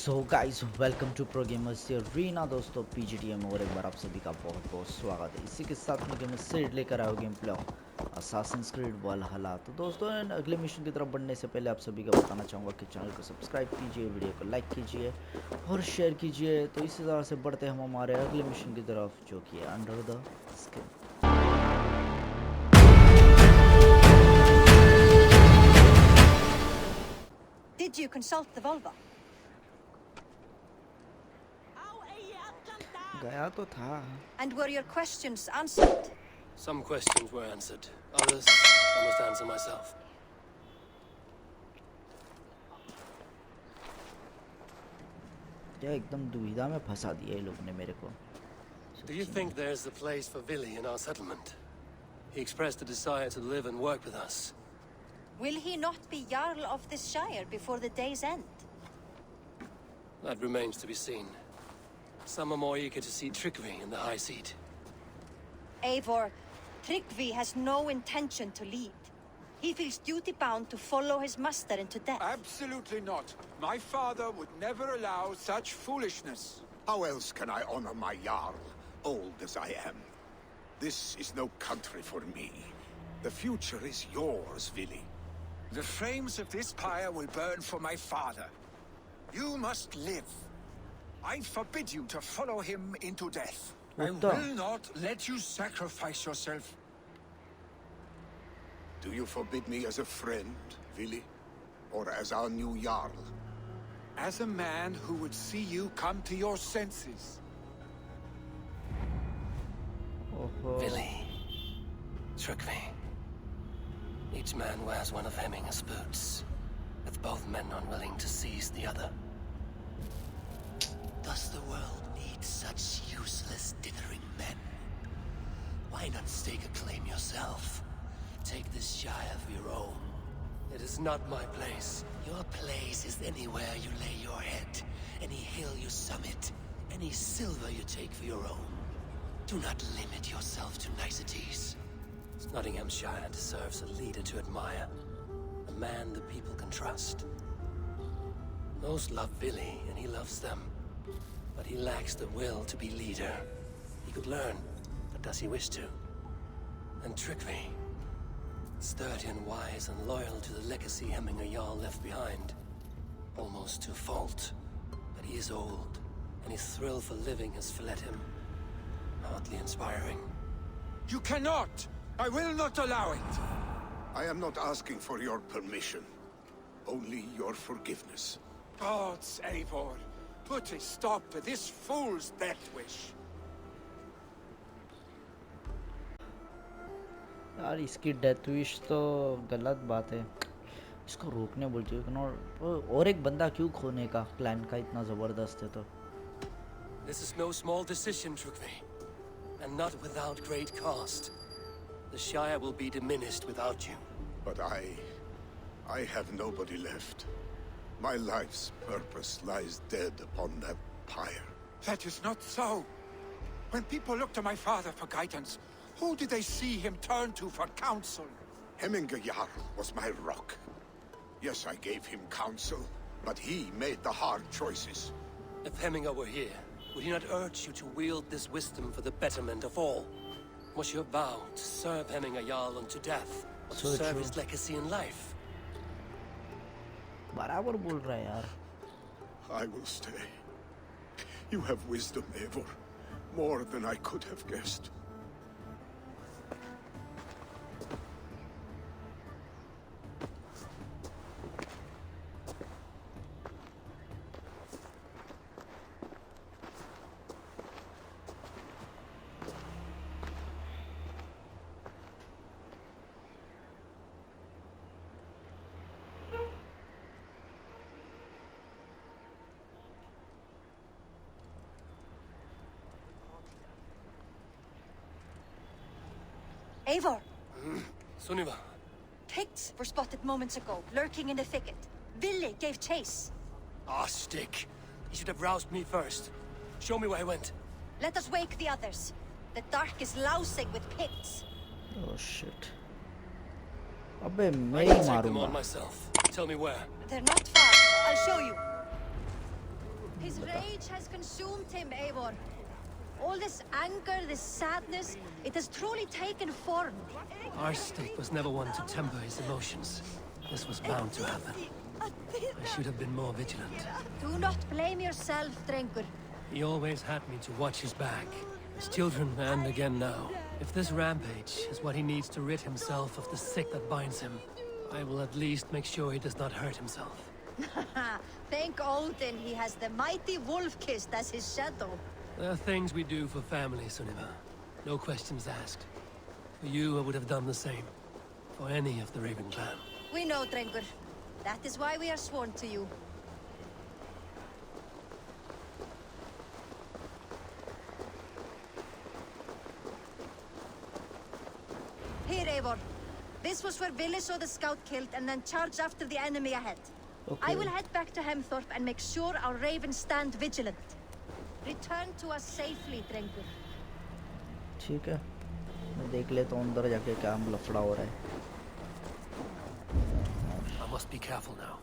So guys welcome to pro gamers Reena दोस्तों PGTM और एक बार आप सभी का बहुत बहुत स्वागत है। इसी के साथ में गेमर्स से लेकर आए हो गेम प्ले असासिन्स क्रीड वैल्हला। तो दोस्तों अगले मिशन की तरफ बढ़ने से पहले आप सभी को बताना चाहूँगा कि चैनल को सब्सक्राइब कीजिए, वीडियो को लाइक कीजिए और शेयर कीजिए। तो इसी तरह से बढ़ते हम हमारे अगले मिशन की तरफ जो कि है under the skin. Did you consult the vulva? गया तो था। And were your questions answered? Some questions were answered. Others, I must answer myself. क्या एकदम दुविधा में फंसा दिया ये लोग ने मेरे को। Do you think there's a place for Billy in our settlement? He expressed a desire to live and work with us. Will he not be Jarl of this shire before the day's end? That remains to be seen. Some are more eager to see Trickery in the high seat. Eivor, Tryggvi has no intention to lead. He feels duty-bound to follow his master into death. Absolutely not. My father would never allow such foolishness. How else can I honor my Jarl, old as I am? This is no country for me. The future is yours, Vili. The flames of this pyre will burn for my father. You must live. I forbid you to follow him into death. I will not let you sacrifice yourself. Do you forbid me as a friend, Vili? Or as our new Jarl? As a man who would see you come to your senses. Billy. Trickery. Each man wears one of Hemminger's boots, with both men unwilling to seize the other. Does the world need such useless, dithering men? Why not stake a claim yourself? Take this shire for your own. It is not my place. Your place is anywhere you lay your head, any hill you summit, any silver you take for your own. Do not limit yourself to niceties. Nottinghamshire deserves a leader to admire, a man the people can trust. Most love Billy, and he loves them. But he lacks the will to be leader. He could learn, but does he wish to? And Trickery, sturdy and wise and loyal to the legacy Hemminger Jarl left behind. Almost to a fault. But he is old, and his thrill for living has fled him. Hardly inspiring. You cannot! I will not allow it! I am not asking for your permission. Only your forgiveness. Gods, Eivor, put a stop to this fool's death wish. यार इसकी death wish तो गलत बात है, इसको रोकने बोलते हो। और एक बंदा क्यों खोने का प्लान का इतना जबरदस्त है तो। This is no small decision, Trickery, and not without great cost. The Shire will be diminished without you. But I have nobody left. My life's purpose lies dead upon that pyre. That is not so. When people look to my father for guidance, who did they see him turn to for counsel? Hemminger Jarl was my rock. Yes, I gave him counsel, but he made the hard choices. If Hemminger were here, would he not urge you to wield this wisdom for the betterment of all? Was your vow to serve Hemminger Jarl unto death, or to serve his legacy in life? बराबर बोल रहा है यार। I will stay. You have wisdom, Eivor. More than I could have guessed. Eivor! Sunniva. Picts were spotted moments ago, lurking in the thicket. Vili gave chase. Ah, stick. He should have roused me first. Show me where he went. Let us wake the others. The dark is lousing with Picts. Oh shit. अबे मैं I he can take them मारूंगा। on myself. Tell me where. They're not far. I'll show you. rage has consumed him, Eivor. All this anger, this sadness, it has truly taken form. Our stake was never one to temper his emotions. This was bound to happen. I should have been more vigilant. Do not blame yourself, Drengur. He always had me to watch his back. His children, and again now. If this rampage is what he needs to rid himself of the sick that binds him, I will at least make sure he does not hurt himself. Thank Odin he has the mighty Wolf-Kissed as his shadow. There are things we do for family, Sunniva. No questions asked. For you, I would have done the same. For any of the Raven clan. We know, Drengur. That is why we are sworn to you. Here, Eivor. This was where Vili saw the scout killed and then charged after the enemy ahead. Okay. I will head back to Hemthorpe and make sure our ravens stand vigilant. Return to us safely, Drengur. ठीक है, मैं देख लेता हूँ अंदर जाके क्या लफड़ा हो रहा है. I must be careful now.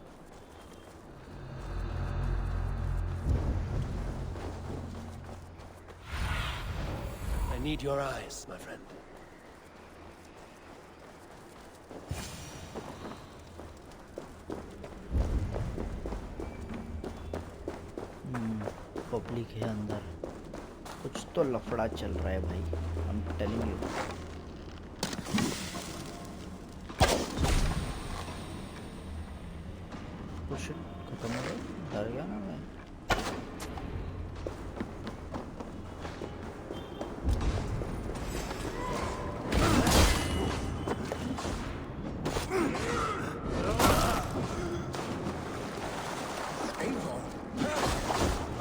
I need your eyes, my friend. Public है अंदर, कुछ तो लफड़ा चल रहा है भाई. I'm telling you. कुछ खत्म हो गया, डर गया ना मैं.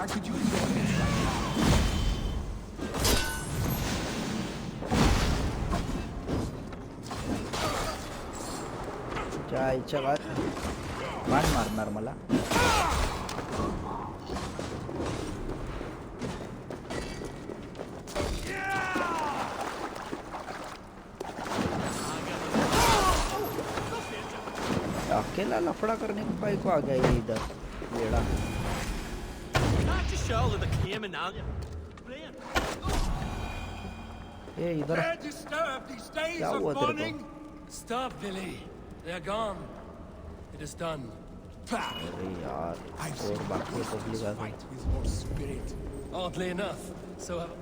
Why could you do this right now? क्या इच्छा बात मान मारणार मला. अकेला लफड़ा करने को भाई को आ गया ये इधर लेड़ा. ये इधर क्या हुआ तेरे को? Stop, Billy. They're gone. It is done. अरे यार और बाकी पब्लिक आ गई. With more spirit. Oddly enough, so have...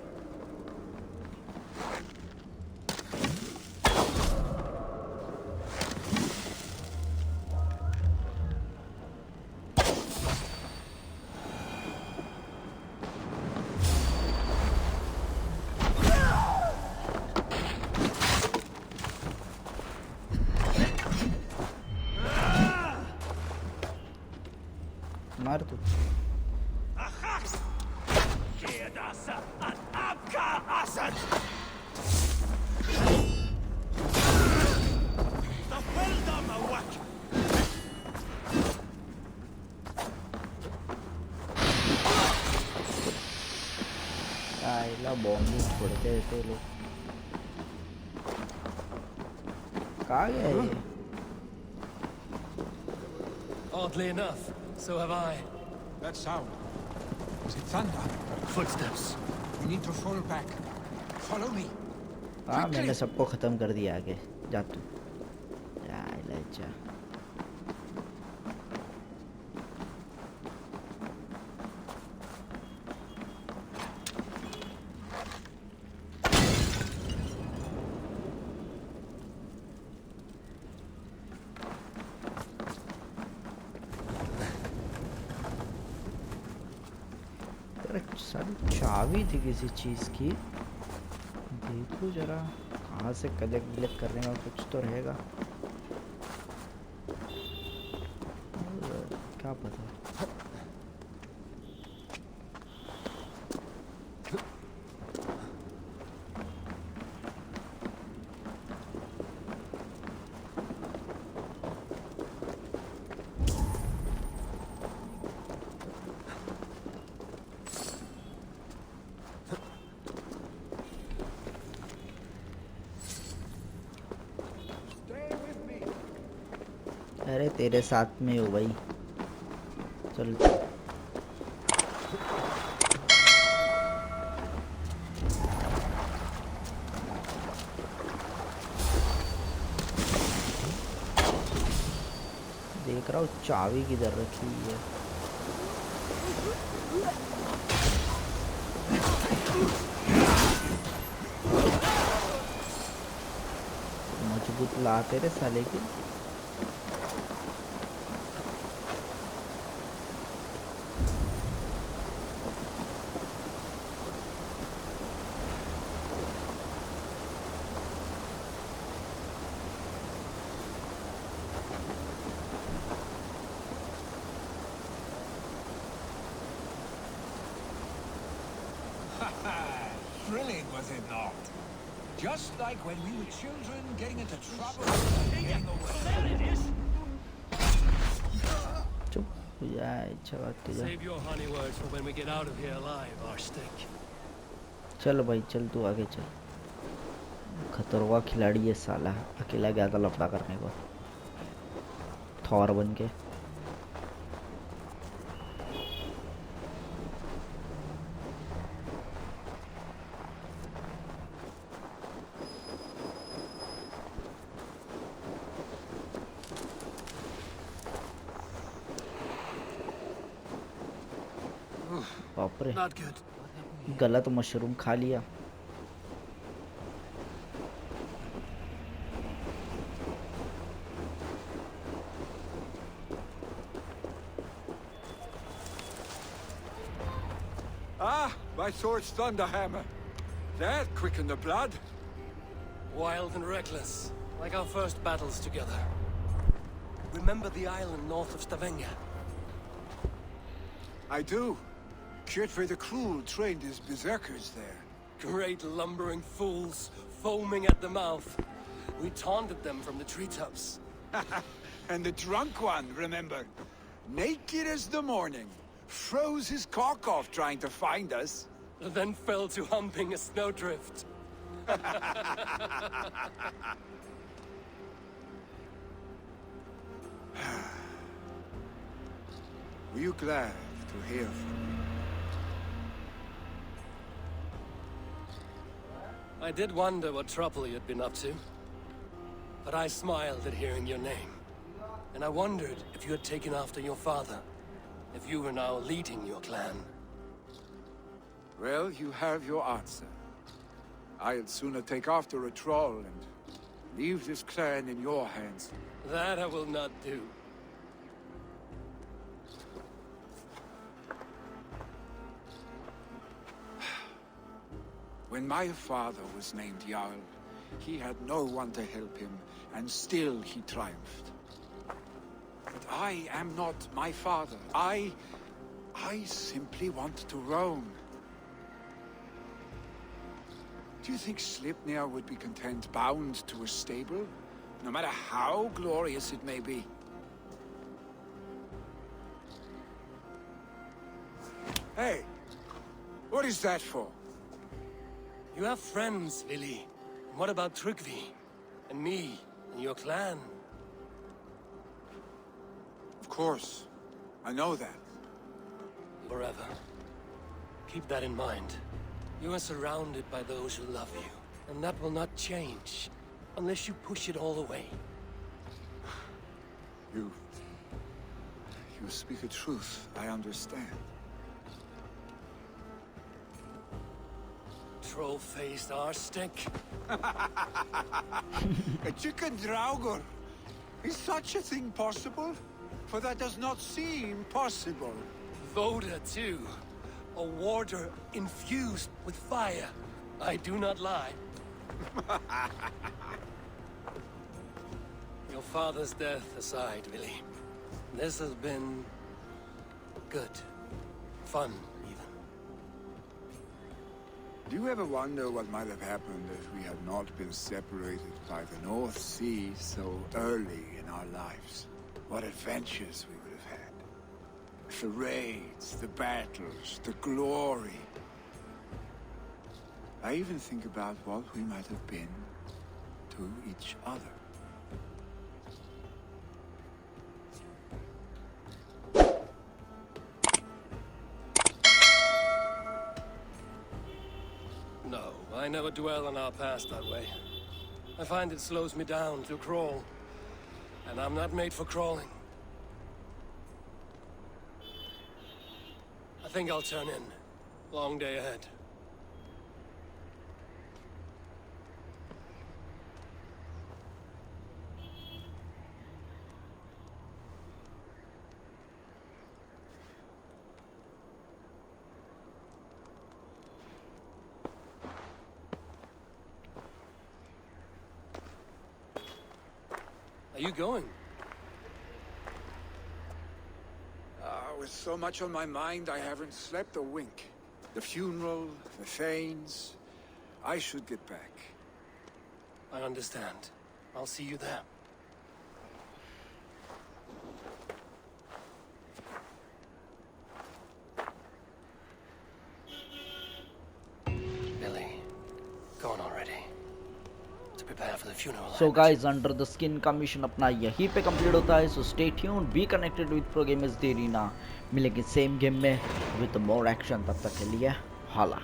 मार तू. आईला बॉम्ब फोड़ते थे लोग. कहाँ गया ये? Oddly enough, so have I. That sound. Was it thunder? Footsteps. We need to fall back. Follow me. हाँ मैंने सबको खत्म कर दिया आगे. जा तू. आईला जा. सारी चाबी थी किसी चीज़ की. देखो जरा कहाँ से कलेक्ट करने का कुछ तो रहेगा. क्या पता. अरे तेरे साथ में हो भाई. चल देख रहा हूँ चाबी किधर रखी हुई है। मजबूत ला तेरे साले की। Thrilling, was it not? Just like when we were children, getting into trouble, getting away. चुप यार, चला के जा। Save your honey words for when we get out of here alive, our stick. चल भाई चल, तू आगे चल। खतरनाक खिलाड़ी है साला, अकेला गया था लफड़ा करने को, थॉर बन के। बाप रे, Not good. गलत मशरूम खा लिया। Ah, my sword's thunderhammer. That quickened the blood. Wild and reckless, like our first battles together. Remember the island north of Stavanger? I do. Kjotve the Cruel trained his berserkers there. Great lumbering fools, foaming at the mouth. We taunted them from the treetops. And the drunk one, remember? Naked as the morning. Froze his cock off trying to find us. Then fell to humping a snowdrift. Were you glad to hear from me? I did wonder what trouble you'd been up to. But I smiled at hearing your name. And I wondered if you had taken after your father. If you were now leading your clan. Well, you have your answer. I'd sooner take after a troll and leave this clan in your hands. That I will not do. When my father was named Jarl, he had no one to help him, and still he triumphed. But I am not my father. I simply want to roam. Do you think Sleipnir would be content bound to a stable? No matter how glorious it may be? Hey! What is that for? You have friends, Vili. What about Tryggvi? And me? And your clan? Of course. I know that. Forever. Keep that in mind. You are surrounded by those who love you. And that will not change. Unless you push it all away. You speak the truth. I understand. Troll-faced arstick. A chicken draugur. Is such a thing possible? For that does not seem possible. Voda, too. A warder infused with fire. I do not lie. Your father's death aside, Vili. This has been... good. Fun, even. Do you ever wonder what might have happened if we had not been separated by the North Sea so early in our lives? What adventures we would have had. The raids, the battles, the glory. I even think about what we might have been to each other. No, I never dwell on our past that way. I find it slows me down to crawl. And I'm not made for crawling. I think I'll turn in. Long day ahead. Are you going? With so much on my mind, I haven't slept a wink. The funeral, the Thanes. I should get back. I understand. I'll see you there. Billy, gone already. To prepare for the funeral. So guys under the skin का mission अपना यहीं पे complete होता है. So stay tuned, be connected with pro gamers डेरीना. मिलेंगे same game में with more action. तब तक के लिए हाला.